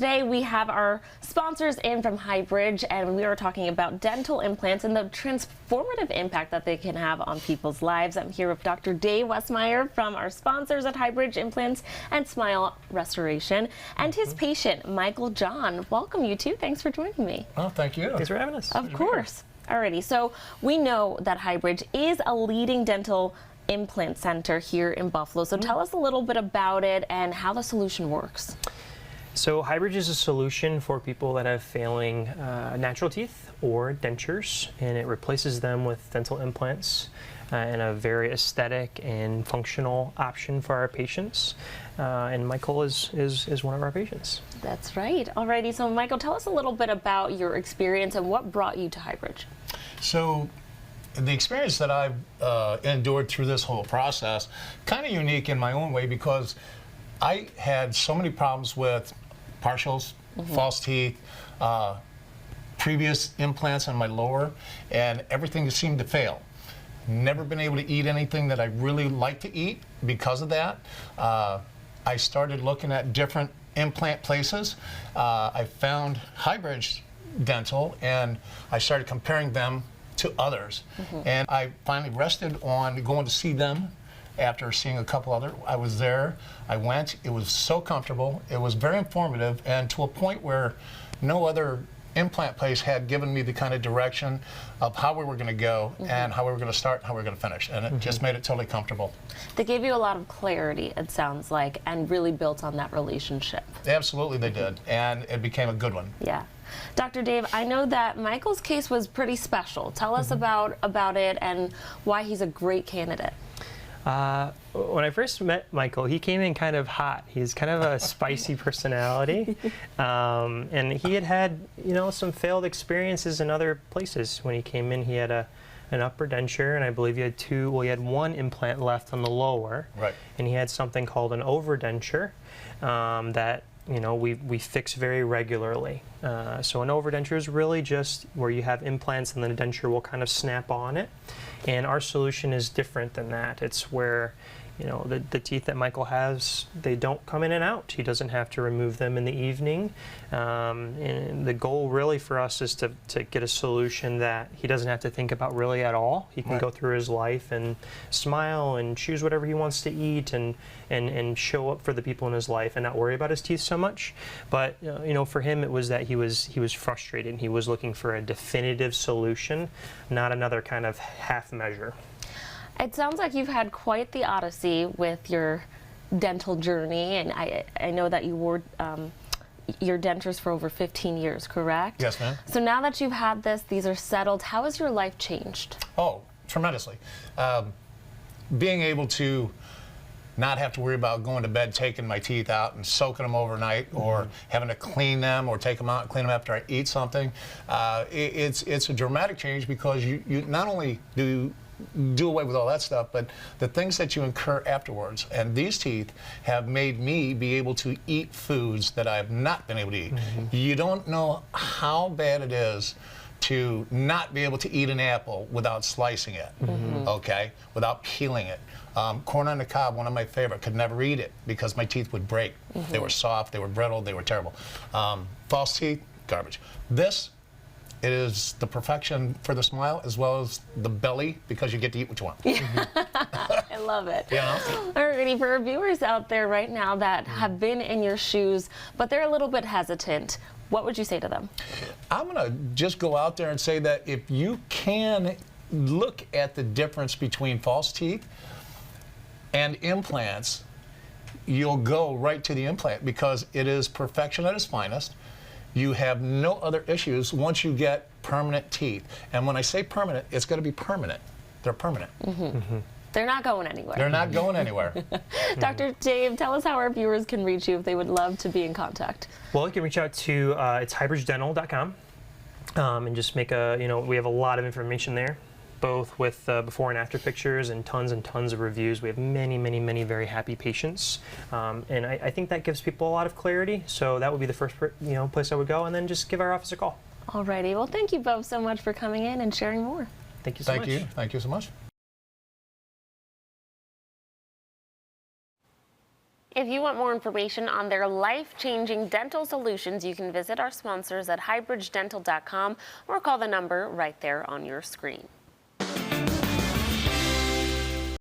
today we have our sponsors in from Hybridge, and we are talking about dental implants and the transformative impact that they can have on people's lives. I'm here with Dr. Dave Westmeyer from our sponsors at Hybridge Implants and Smile Restoration, and his patient, Michael John. Welcome, you two. Thanks for joining me. Oh, thank you. Thanks for having us. Of course. Alrighty, so we know that Hybridge is a leading dental implant center here in Buffalo. So tell us a little bit about it and how the solution works. So Hybridge is a solution for people that have failing natural teeth or dentures, and it replaces them with dental implants in a very aesthetic and functional option for our patients. And Michael is one of our patients. That's right. Alrighty, so Michael, tell us a little bit about your experience and what brought you to Hybridge. So the experience that I've endured through this whole process, kind of unique in my own way, because I had so many problems with partials, false teeth, previous implants on my lower, and everything seemed to fail. Never been able to eat anything that I really like to eat because of that. I started looking at different implant places. I found Hybridge Dental, and I started comparing them to others. And I finally rested on going to see them after seeing a couple other. I was there, I went, it was so comfortable, it was very informative, and to a point where no other implant place had given me the kind of direction of how we were going to go and how we were going to start and how we were going to finish, and it just made it totally comfortable. They gave you a lot of clarity, it sounds like, and really built on that relationship. Absolutely they did, and it became a good one. Yeah. Dr. Dave, I know that Michael's case was pretty special. Tell us about it and why he's a great candidate. When I first met Michael, he came in kind of hot. He's kind of a spicy personality, and he had some failed experiences in other places. When he came in, he had an upper denture, and I believe he had one implant left on the lower, right, and he had something called an overdenture that we fix very regularly. So an overdenture is really just where you have implants and then a denture will kind of snap on it. And our solution is different than that. It's where the teeth that Michael has, they don't come in and out. He doesn't have to remove them in the evening. And the goal really for us is to get a solution that he doesn't have to think about really at all. He can go through his life and smile and choose whatever he wants to eat and show up for the people in his life and not worry about his teeth so much. But for him it was that he was frustrated. He was looking for a definitive solution, not another kind of half measure. It sounds like you've had quite the odyssey with your dental journey, and I know that you wore your dentures for over 15 years, correct? Yes, ma'am. So now that you've had these are settled, how has your life changed? Oh, tremendously. Being able to not have to worry about going to bed, taking my teeth out and soaking them overnight, or having to clean them or take them out and clean them after I eat something. It's a dramatic change, because you not only do away with all that stuff, but the things that you incur afterwards. And these teeth have made me be able to eat foods that I have not been able to eat. You don't know how bad it is to not be able to eat an apple without slicing it, okay, without peeling it. Corn on the cob, one of my favorite, could never eat it because my teeth would break. They were soft, they were brittle, they were terrible. False teeth, garbage. This, it is the perfection for the smile as well as the belly, because you get to eat what you want. I love it. Alrighty, for our viewers out there right now that have been in your shoes, but they're a little bit hesitant, what would you say to them? I'm going to just go out there and say that if you can look at the difference between false teeth and implants, you'll go right to the implant, because it is perfection at its finest. You have no other issues once you get permanent teeth. And when I say permanent, it's going to be permanent. They're permanent. They're not going anywhere. They're not going anywhere. Dr. Dave, tell us how our viewers can reach you if they would love to be in contact. Well, you can reach out to it's hybridgedental.com and just make we have a lot of information there, both with before and after pictures and tons of reviews. We have many very happy patients, and I think that gives people a lot of clarity. So that would be the first place I would go, and then just give our office a call. Alrighty, well, thank you both so much for coming in and sharing more. Thank you so much. Thank you so much. If you want more information on their life-changing dental solutions, you can visit our sponsors at hybridgedental.com or call the number right there on your screen.